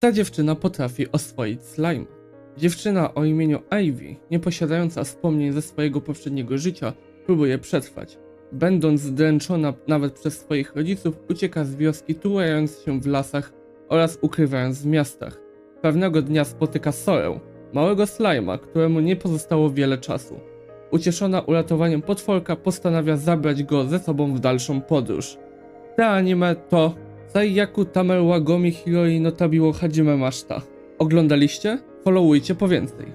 Ta dziewczyna potrafi oswoić slime. Dziewczyna o imieniu Ivy, nie posiadająca wspomnień ze swojego poprzedniego życia, próbuje przetrwać. Będąc zdręczona nawet przez swoich rodziców, ucieka z wioski, tułając się w lasach oraz ukrywając w miastach. Pewnego dnia spotyka Sorę, małego slajma, któremu nie pozostało wiele czasu. Ucieszona uratowaniem potworka, postanawia zabrać go ze sobą w dalszą podróż. Te anime to Saiyaku Tamer wa Gomi Hiroi no Tabi wo Hajime Mashita. Oglądaliście? Followujcie po więcej.